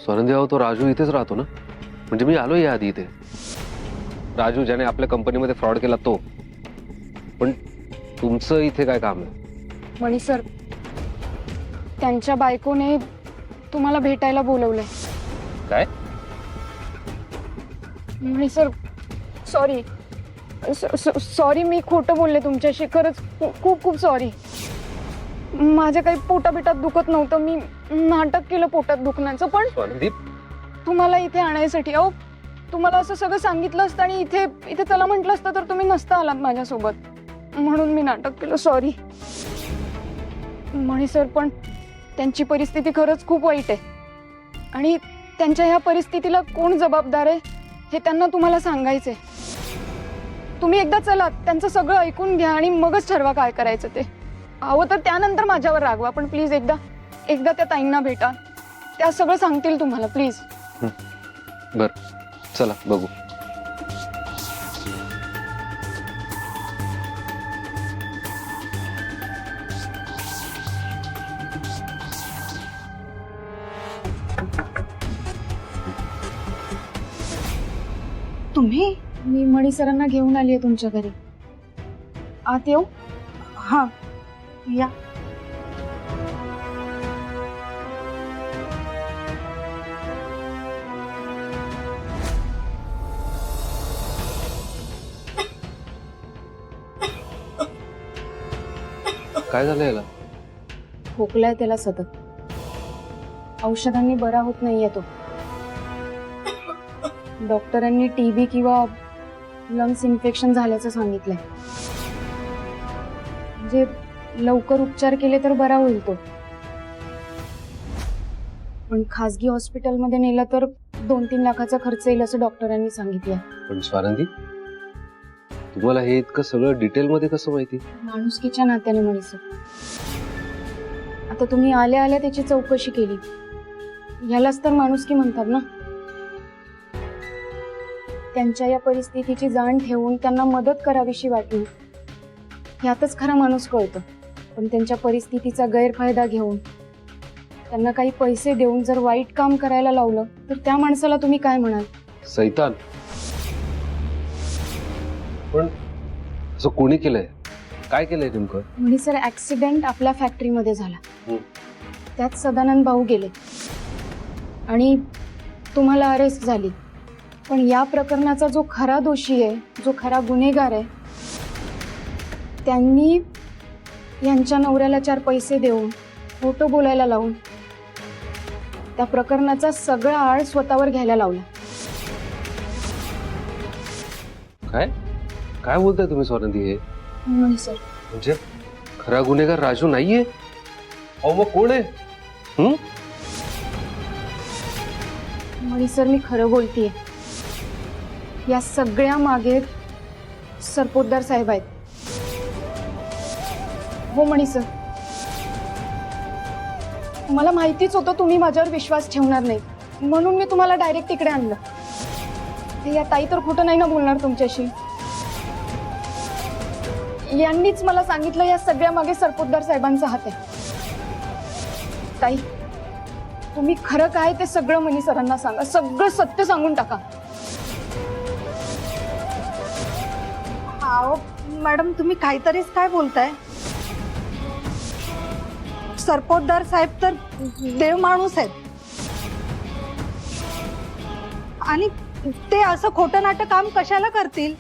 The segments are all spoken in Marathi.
स्वरंदी भाऊ, तो राजू इथेच राहतो ना? म्हणजे मी आलो या आधी इथे. राजू ज्याने आपल्या कंपनीमध्ये फ्रॉड केला तो. पण तुमचं इथे काय काम आहे? मणी सर, त्यांच्या बायकोने तुम्हाला भेटायला बोलवलंय. काय? मणी सर, सॉरी सॉरी, मी खोटं बोलले तुमच्याशी. खरंच खूप खूप सॉरी. माझ्या काही पोटाबिटात दुखत नव्हतं. मी नाटक केलं पोटात दुखण्याचं. पण स्वरंदीप, तुम्हाला इथे आणायसाठी, अहो तुम्हाला असं सगळं सांगितलं असतं आणि इथे इथे चला म्हटलं असतं तर तुम्ही नसता आलात माझ्यासोबत. म्हणून मी नाटक केलं. सॉरी. मणी सर, पण त्यांची परिस्थिती खरंच खूप वाईट आहे आणि त्यांच्या ह्या परिस्थितीला कोण जबाबदार आहे हे त्यांना तुम्हाला सांगायचंय. तुम्ही एकदा चला, त्यांचं सगळं ऐकून घ्या आणि मगच ठरवा काय करायचं ते. हवं तर त्यानंतर माझ्यावर रागवा, पण प्लीज एकदा त्या ताईंना भेटा. त्या सगळं सांगतील तुम्हाला. प्लीज. बर, चला बघू. तुम्ही? मी मणी सरांना घेऊन आली आहे तुमच्या घरी. आत येऊ? हा, या. काय झालं याला? खोकलाय त्याला सतत. औषधांनी बरा होत नाहीये तो. डॉक्टरांनी टीबी किंवा लंग्स इन्फेक्शन झाल्याचं सांगितलंय. म्हणजे लवकर उपचार केले तर बरा होईल तो. पण खासगी हॉस्पिटलमध्ये नेलं तर 2-3 लाखाचा खर्च येईल असं डॉक्टरांनी सांगितलंय. पण स्वानंदी, तुम्हाला हे इतकं सगळं डिटेल मध्ये कसं माहिती? माणुसकीच्या नात्याने म्हणे सर. आता तुम्ही आल्या आल्या त्याची चौकशी केली. यालाच तर माणुसकी म्हणतात ना. त्यांच्या या परिस्थितीची जाण ठेवून त्यांना मदत करावीशी वाटली, यातच खरा माणूस कळतो. पण त्यांच्या परिस्थितीचा गैरफायदा घेऊन त्यांना काही पैसे देऊन जर वाईट काम करायला लावलं तर त्या माणसाला तुम्ही काय म्हणाल? सैतान. पण असं कोणी केलंय? काय केलंय नेमकं? म्हणे सर, ऍक्सिडेंट आपल्या फॅक्टरीमध्ये झाला. त्यात सदानंद भाऊ गेले आणि तुम्हाला अरेस्ट झाली. पण या प्रकरणाचा जो खरा दोषी आहे, जो खरा गुन्हेगार आहे, त्यांनी यांच्या नवऱ्याला 4 पैसे देऊन, खोटं बोलायला लावून त्या प्रकरणाचा सगळा आळ स्वतःवर घ्यायला लावला. काय काय बोलताय तुम्ही स्वानंदी? हे म्हणे सर, म्हणजे खरा गुन्हेगार राजू नाहीये? अहो मग कोण आहे? म्हणे सर, मी खरं बोलतीये. या सगळ्या मागे सरपोतदार साहेब आहेत. हो म्हणे सर, मला माहितीच होतं तुम्ही माझ्यावर विश्वास ठेवणार नाही, म्हणून मी तुम्हाला डायरेक्ट इकडे आणलं. या ताई तर खोटं नाही ना बोलणार तुमच्याशी. यांनीच मला सांगितलं या सगळ्या मागे सरपोतदार साहेबांचा हात आहे. ताई, तुम्ही खरं काय ते सगळं मनी सरांना सांगा. सगळं सत्य सांगून टाका. अहो मॅडम, तुम्ही काहीतरीच काय बोलताय? सरपोतदार साहेब तर देव माणूस आहेत आणि ते असं खोटं नाटक काम कशाला करतील?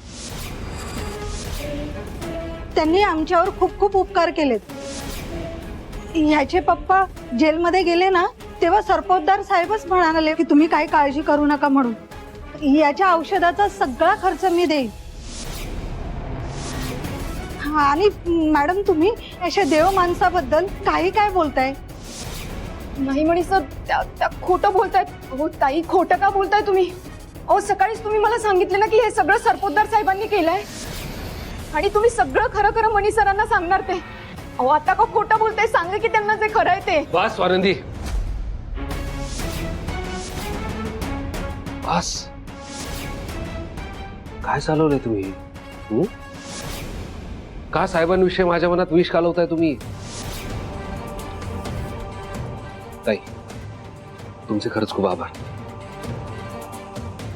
त्यांनी आमच्यावर खूप खूप उपकार केलेत. ह्याचे पप्पा जेलमध्ये गेले ना, तेव्हा सरपोतदार साहेबच म्हणाले की तुम्ही काही काळजी करू नका म्हणून. याच्या औषधाचा सगळा खर्च मी देईन. आणि मॅडम, तुम्ही अशा देव माणसाबद्दल काही काय बोलताय? नाही म्हणे सर, त्या खोटं बोलतायत. हो ताई, खोटं का बोलताय तुम्ही? अहो सकाळीच तुम्ही मला सांगितलं ना की हे सगळं सरपोतदार साहेबांनी केलंय आणि तुम्ही सगळं खरं खरं मनी सरांना सांगणार ते. अहो आता का खोटं बोलताय? सांगा की त्यांना जे खरं आहे ते. बस स्वानंदी, बस. काय चालवलंय तुम्ही? का साहेबांविषयी माझ्या मनात विष घालवताय तुम्ही? ताई, तुमचे खरंच खूप आभार.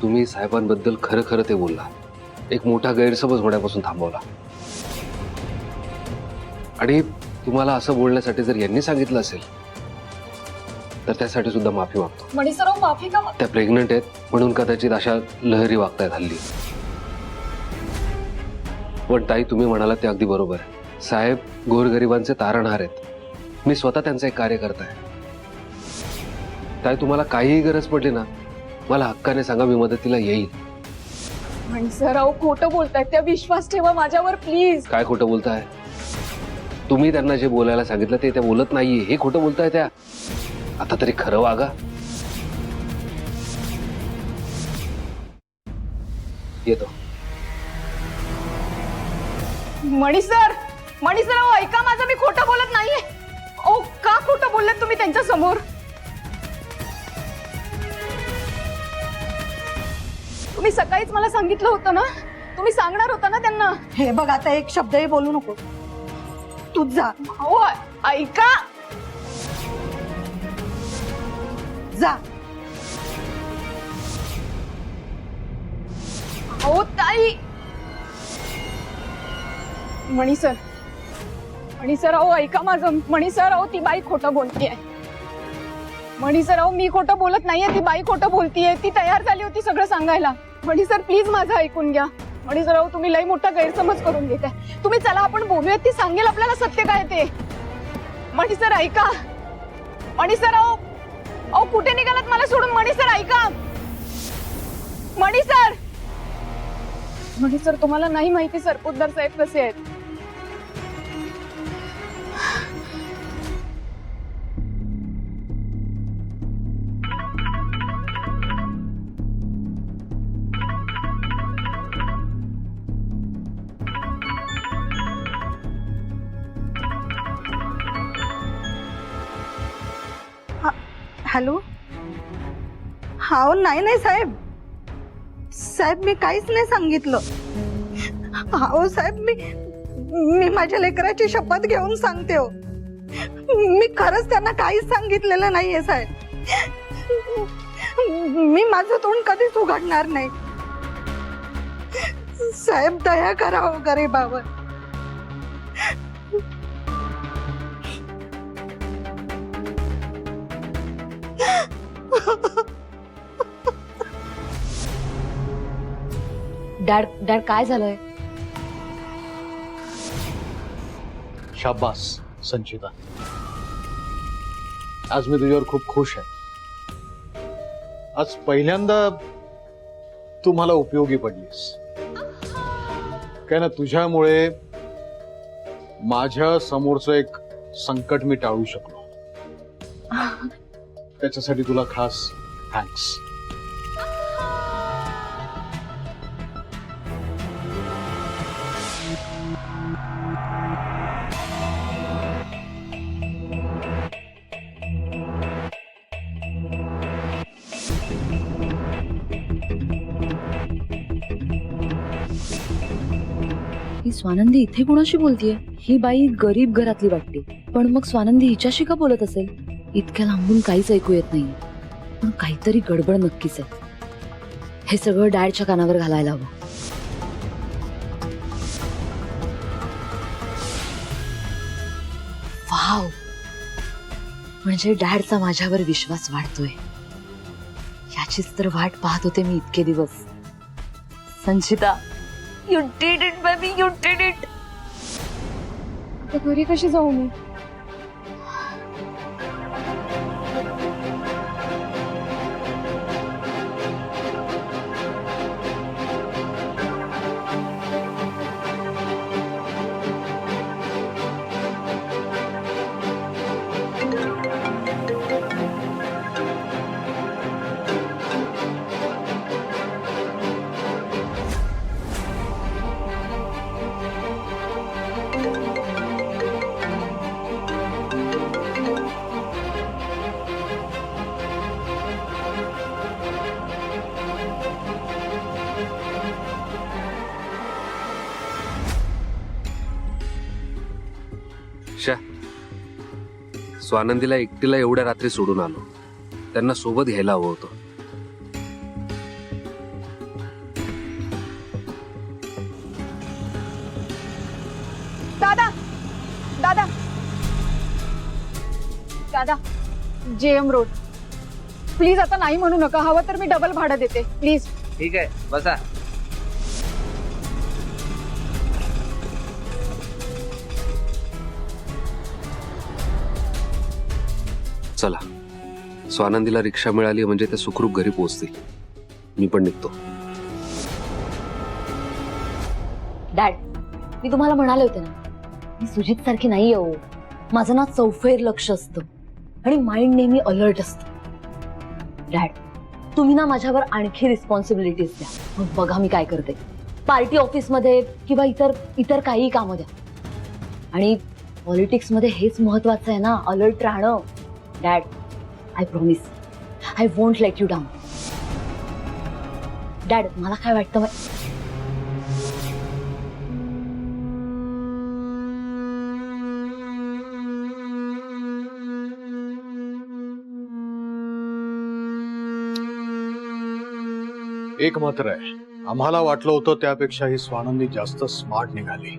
तुम्ही साहेबांबद्दल खरं खरं ते बोलला, एक मोठा गैरसमज होण्यापासून थांबवला. आणि तुम्हाला असं बोलण्यासाठी जर यांनी सांगितलं असेल तर त्यासाठी सुद्धा माफी मागतो. मणी सराव माफी का त्या प्रेग्नंट आहेत म्हणून कदाचित अशा लहरी वागतायत हल्ली. पण ताई, तुम्ही म्हणाला ते अगदी बरोबर आहे. साहेब गोरगरिबांचे तारणहार आहेत. मी स्वतः त्यांचं एक कार्य करत आहे. ताई, तुम्हाला काहीही गरज पडली ना, मला हक्काने सांगा, मी मदतीला येईल. मणी सराव खोटं बोलतायत, त्या विश्वास ठेवा माझ्यावर प्लीज. काय खोटं बोलताय? तुम्ही त्यांना जे बोलायला सांगितलं ते त्या बोलत नाहीये, हे खोटं बोलताय त्या. आता तरी खरं वागा. येतो. मणी सर अहो, ऐका माझं, मी खोटं बोलत नाहीये. ओ का खोटं बोललात तुम्ही त्यांच्या समोर? तुम्ही सकाळीच मला सांगितलं होतं ना, तुम्ही सांगणार होता ना त्यांना. हे बघ, आता एक शब्दही बोलू नको. तू जा. अहो ऐका. जा. अहो ताई. मणी सर अहो ऐका माझं. मणी सर अहो, ती बाई खोटं बोलतीये. मणी सर अहो, मी खोटं बोलत नाहीये, ती बाई खोटं बोलतीये. ती तयार झाली होती सगळं सांगायला. मणी सर प्लीज माझं ऐकून घ्या. मणी सर अहो, तुम्ही लई मोठा गैरसमज करून घेताय. तुम्ही चला आपण बोलूयात, ती सांगेल आपल्याला सत्य काय ते. मणी सर ऐका. मणी सर अहो कुठे निघालात मला सोडून? मणी सर ऐका. मणी सर तुम्हाला नाही माहिती सरपोतदार साहेब कसे आहेत. हॅलो. नाही साहेब. साहेब मी काहीच नाही सांगितलं. साहेब मी माझ्या लेकराची शपथ घेऊन सांगते हो, मी खरंच त्यांना काहीच सांगितलेलं नाहीये साहेब. मी माझं तोंड कधीच उघडणार नाही. साहेब दया करा हो गरीबावर. डॅड काय झालंय? शाबास संचिता, आज मी तुझ्यावर खूप खुश आहे. आज पहिल्यांदा तू मला उपयोगी पडलीस. काय ना, तुझ्यामुळे माझ्या समोरचं एक संकट मी टाळू शकलो. त्याच्यासाठी तुला खास थँक्स. ही स्वानंदी इथे कोणाशी बोलतीये? ही बाई गरीब घरातली वाटते, पण मग स्वानंदी हिच्याशी का बोलत असेल? इतक्या लांबून काहीच ऐकू येत नाही, पण काहीतरी गडबड नक्कीच आहे. हे सगळं डॅडच्या कानावर घालायला हवं. वाव, म्हणजे डॅडचा माझ्यावर विश्वास वाढतोय. याचीच तर वाट पाहत होते मी इतके दिवस. संचिता, you did it baby, you did it. आता घरी कशी जाऊ मी? स्वानंदीला एकटीला एवढ्या रात्री सोडून आलो. त्यांना सोबत घ्यायला हवं होतं. दादा दादा दादा, JM रोड, प्लीज आता नाही म्हणू नका. हवं तर मी डबल भाडं देते, प्लीज. ठीक आहे, बसा. चला, स्वानंदीला रिक्षा मिळाली म्हणजे ते सुखरूप घरी पोहोचतील. मी पण निघतो. डॅड, मी तुम्हाला म्हणाले होते ना, मी सुजित सारखी नाही हो. माझं ना चौफेर लक्ष असतं आणि माइंड नेहमी अलर्ट असतं. डॅड, तुम्ही ना माझ्यावर आणखी रिस्पॉन्सिबिलिटीज द्या, मग बघा मी काय करते. पार्टी ऑफिसमध्ये किंवा इतर काही कामं द्या. आणि पॉलिटिक्समध्ये हेच महत्वाचं आहे ना, अलर्ट राहणं. Dad, I promise, I won't let you down. Dad, मला काय वाटतं, एक मात्र आहे, आम्हाला वाटलं होतं त्यापेक्षा ही स्वानंदी जास्त स्मार्ट निघाली.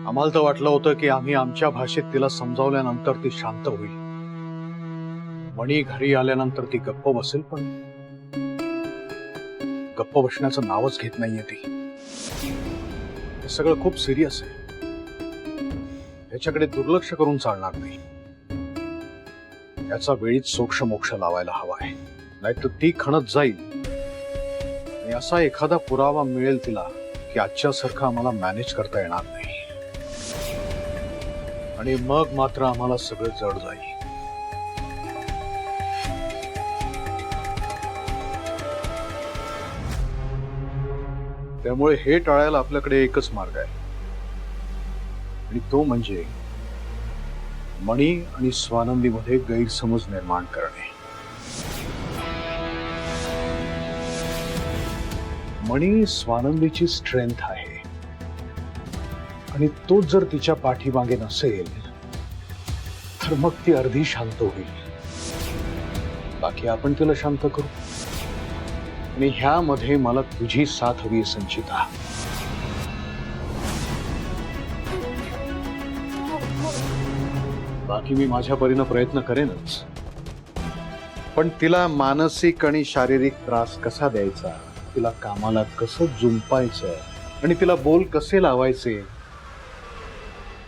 आम्हाला तर वाटलं होतं की आम्ही आमच्या भाषेत तिला समजावल्यानंतर ती शांत होईल. मणी घरी आल्यानंतर ती गप्प बसेल, पण गप्प बसण्याचं नावच घेत नाहीये ती. हे सगळं खूप सिरियस आहे. याच्याकडे दुर्लक्ष करून चालणार नाही. याचा वेळीच सोक्ष मोक्ष लावायला हवा आहे, नाहीतर ती खणत जाईल. आणि असा एखादा पुरावा मिळेल तिला की आजच्यासारखं आम्हाला मॅनेज करता येणार नाही. आणि मग मात्र आम्हाला सगळं जड जाईल. त्यामुळे हे टाळायला आपल्याकडे एकच मार्ग आहे, आणि तो म्हणजे मणी आणि स्वानंदीमध्ये गैरसमज निर्माण करणे. मणी स्वानंदीची स्ट्रेंथ आहे, आणि तो जर तिच्या पाठीमागे नसेल तर मग ती अर्धी शांत होईल. बाकी आपण तिला शांत करू. आणि ह्यामध्ये मला तुझी साथ हवी, संचिता. बाकी मी माझ्या परीने प्रयत्न करेनच, पण तिला मानसिक आणि शारीरिक त्रास कसा द्यायचा, तिला कामाला कसं जुंपायचं आणि तिला बोल कसे लावायचे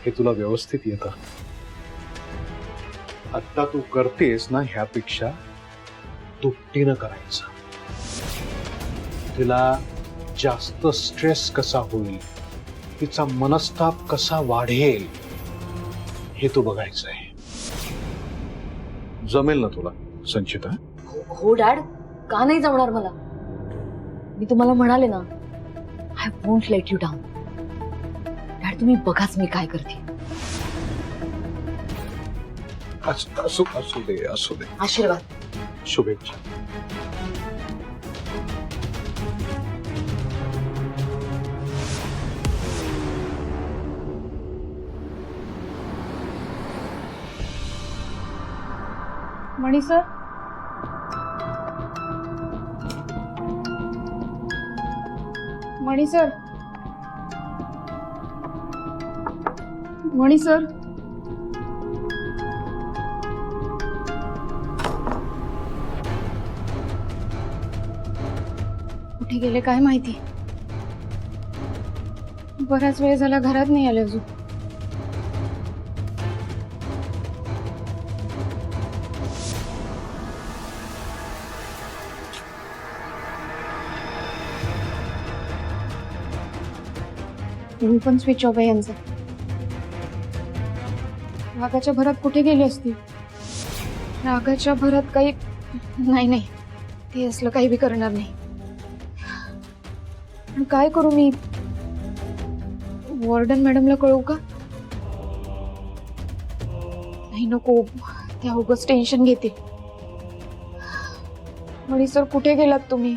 हे तुला व्यवस्थित येतं. आता तू करतेस ना, ह्यापेक्षा दुपटीनं करायचं. तिला जास्त स्ट्रेस कसा होईल, तिचा मनस्ताप कसा वाढेल हे तू बघायचंय. जमेल ना तुला, संचिता? हो डॅड, का नाही जमणार मला. मी तुम्हाला म्हणाले ना, I won't let you down. Dad, तुम्ही बघाच मी काय करते. असू दे, असू दे. आशीर्वाद. शुभेच्छा. मणी सर, मणी सर, मणी सर, कुठे गेले काय माहिती. बराच वेळ झाला घरात नाही आले अजून. फोन पण स्विच ऑफ आहे यांचा. रागाच्या भरात कुठे गेली असती. रागाच्या भरात काही नाही, ते असलं काही बी करणार नाही. पण काय करू मी, वॉर्डन मॅडमला कळवू का? नाही, नको, त्या उगाच टेन्शन घेते. मणी सर, कुठे गेलात तुम्ही?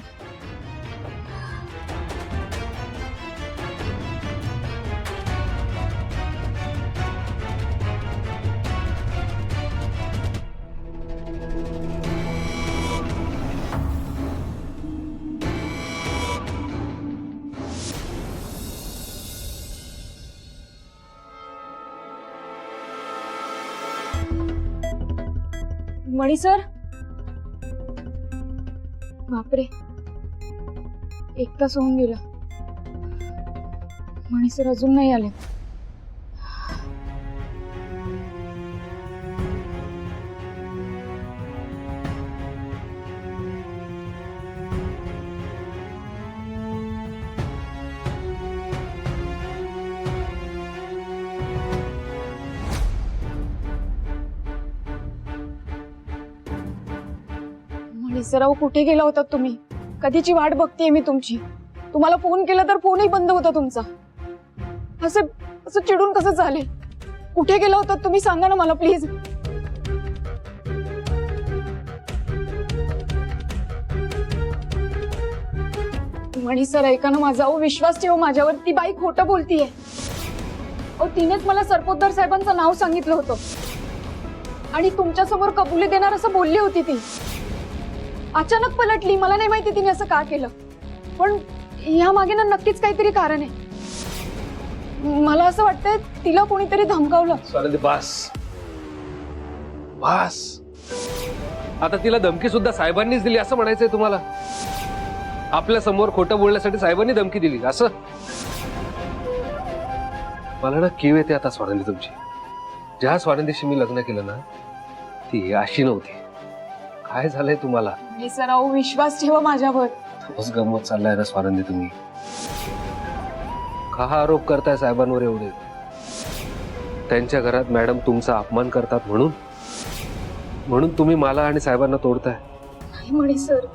मणी सर, बापरे, 1 तास होऊन गेला. मणी सर अजून नाही आले. मणी सर, अहो कुठे गेला होता तुम्ही? कधीची वाट बघतेय मी तुमची. तुम्हाला फोन केला तर फोनही बंद होता तुमचा. असं असं चिडून कसं चालेल? कुठे गेला होता तुम्ही, सांगा ना मला प्लीज. मणी सर, ऐका ना माझा, अहो विश्वास ठेव माझ्यावर. ती बाई खोटं बोलतीये. अहो तिनेच मला सरपोतदार साहेबांचं नाव सांगितलं होतं आणि तुमच्या समोर कबुली देणार असं बोलली होती ती. अचानक पलटली. मला नाही माहिती तिने असं का केलं, पण या मागे ना नक्कीच काहीतरी कारण आहे. मला असं वाटतंय तिला कोणीतरी धमकावलं. स्वानंदी, बस बस. आता तिला धमकी सुद्धा साहेबांनीच दिली असं म्हणायचंय तुम्हाला? आपल्या समोर खोटं बोलण्यासाठी साहेबांनी धमकी दिली असं? मला ना कीव येते आता स्वानंदी तुमची. ज्या स्वानंदीशी मी लग्न केलं ना, ती अशी नव्हती. काय झालंय तुम्हाला? मी सर, अहो विश्वास ठेवा माझ्यावर. बस गंमत चाललाय ना स्वानंदी तुम्ही. का हा आरोप करताय साहेबांवर एवढे? त्यांच्या घरात मॅडम तुमचा अपमान करतात म्हणून तुम्ही मला आणि साहेबांना तोडताय? नाही म्हणे सर.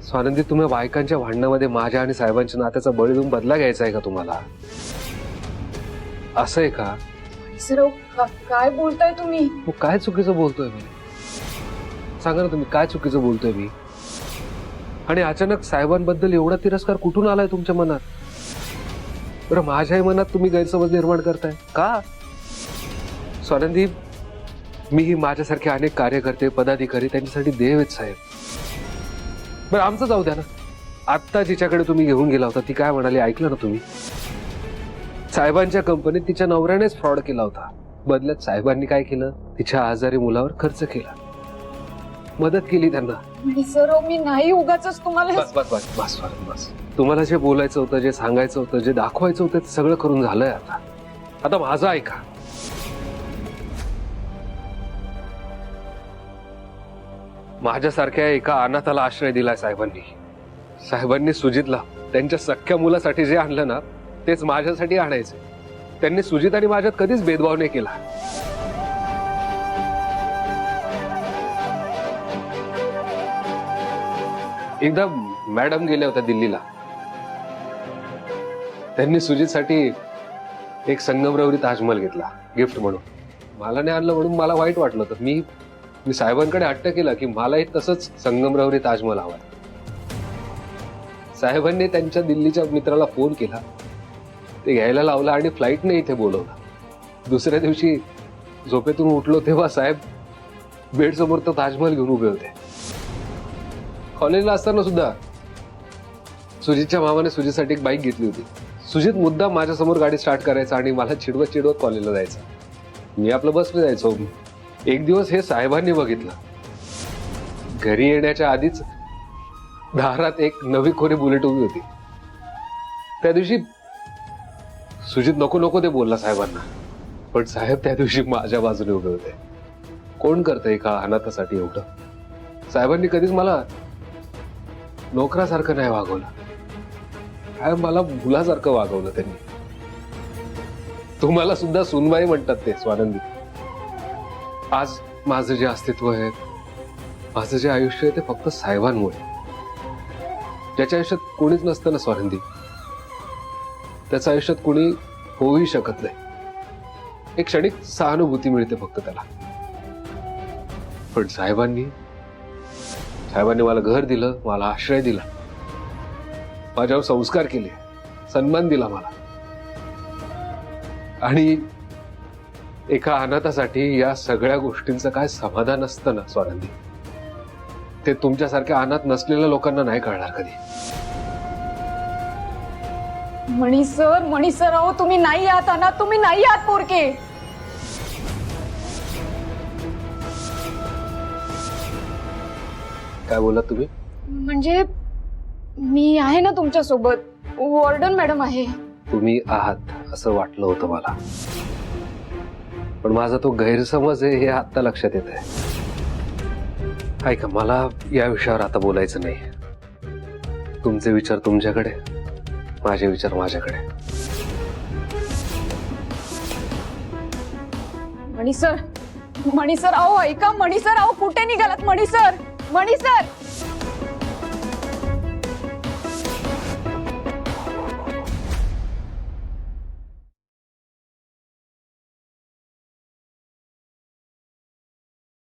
स्वानंदी, तुम्ही बायकांच्या भांडणामध्ये माझ्या आणि साहेबांच्या नात्याचा बळी देऊन बदला घ्यायचा आहे का तुम्हाला? असं आहे का? सर, अहो, काय बोलताय तुम्ही? मग काय चुकीचं बोलतोय मी? सांगा ना तुम्ही, काय चुकीचं बोलतोय मी? आणि अचानक साहेबांबद्दल एवढा तिरस्कार कुठून आलाय तुमच्या मनात? बरं, माझ्याही मनात तुम्ही गैरसमज निर्माण करताय का? स्वानंदी, मी ही माझ्यासारखे अनेक कार्यकर्ते, पदाधिकारी, त्यांच्यासाठी देव आहेत साहेब. बरं, आमचं जाऊ द्या ना. आत्ता जिच्याकडे तुम्ही घेऊन गेला होता ती काय म्हणाली ऐकलं ना तुम्ही? साहेबांच्या कंपनीत तिच्या नवऱ्यानेच फ्रॉड केला होता. बदल्यात साहेबांनी काय केलं? तिच्या आजारी मुलावर खर्च केला, मदत केली त्यांना. सर, अहो मी नाही उगाच तुम्हाला. बस बस बस बस बस. तुम्हाला जे बोलायचं होतं, जे सांगायचं होतं, जे दाखवायचं होतं, ते सगळं करून झालंय. आता माझं ऐका. माझ्यासारख्या एका अनाथाला आश्रय दिलाय साहेबांनी. साहेबांनी सुजितला त्यांच्या सख्ख्या मुलासाठी जे आणलं ना, तेच माझ्यासाठी आणायचे. त्यांनी सुजित आणि माझ्यात कधीच भेदभाव नाही केला. एकदा मॅडम गेल्या होत्या दिल्लीला. त्यांनी सुजितसाठी एक संगमरवरी ताजमहल घेतला गिफ्ट म्हणून. मला नाही आणलं म्हणून मला वाईट वाटलं. तर मी साहेबांकडे हट्ट केला की मलाही तसंच संगमरवरी ताजमहल हवा. साहेबांनी त्यांच्या दिल्लीच्या मित्राला फोन केला, ते घ्यायला लावला आणि फ्लाईटने इथे बोलवलं. दुसऱ्या दिवशी झोपेतून उठलो तेव्हा साहेब बेड समोर तो ताजमहल घेऊन उभे होते. कॉलेजला असताना सुद्धा सुजितच्या मामाने सुजितसाठी एक बाईक घेतली होती. सुजित मुद्दा माझ्या समोर गाडी स्टार्ट करायचा आणि मला चिडवत कॉलेजला जायचं. मी आपलं बसने जायचो. एक दिवस हे साहेबांनी बघितलं. घरी येण्याच्या आधीच दारात एक नवी कोरी बुलेट उभी होती. त्या दिवशी सुजित नको नको ते बोलला साहेबांना, पण साहेब त्या दिवशी माझ्या बाजूने उभे होते. कोण करतंय का अनाथासाठी एवढं? साहेबांनी कधीच मला नोकरासारखं नाही वागवलं, काय मला मुलासारखं वागवलं त्यांनी. तुम्हाला सुद्धा सुनबाई म्हणतात ते स्वानंदी. आज माझं जे अस्तित्व आहे, माझं जे आयुष्य आहे, ते फक्त साहेबांमुळे. ज्याच्या आयुष्यात कोणीच नसतं ना स्वानंदी, त्याच्या आयुष्यात कोणी होऊही शकत नाही. एक क्षणिक सहानुभूती मिळते फक्त त्याला. पण साहेबांनी मला घर दिलं, मला आश्रय दिला, माझ्यावर संस्कार केले, सन्मान दिला मला. आणि एका अनाथासाठी या सगळ्या गोष्टींचं काय समाधान असतं ना स्वानंदी, ते तुमच्यासारख्या अनाथ नसलेल्या लोकांना नाही कळणार कधी. मणी सर, अहो तुम्ही नाही आहात अनाथ, तुम्ही नाही आहात पोरके. काय बोललात तुम्ही? म्हणजे मी आहे ना तुमच्या सोबत, वॉर्डन मॅडम आहे. तुम्ही आहात असं वाटलं होतं मला, पण माझा तो गैरसमज आहे हे आत्ता लक्षात येत आहे. ऐका, मला या विषयावर आता बोलायचं नाही. तुमचे विचार तुमच्याकडे, माझे विचार माझ्याकडे. मणी सर, अहो ऐका, मणी सर, अहो कुठे निघालात? मणी सर,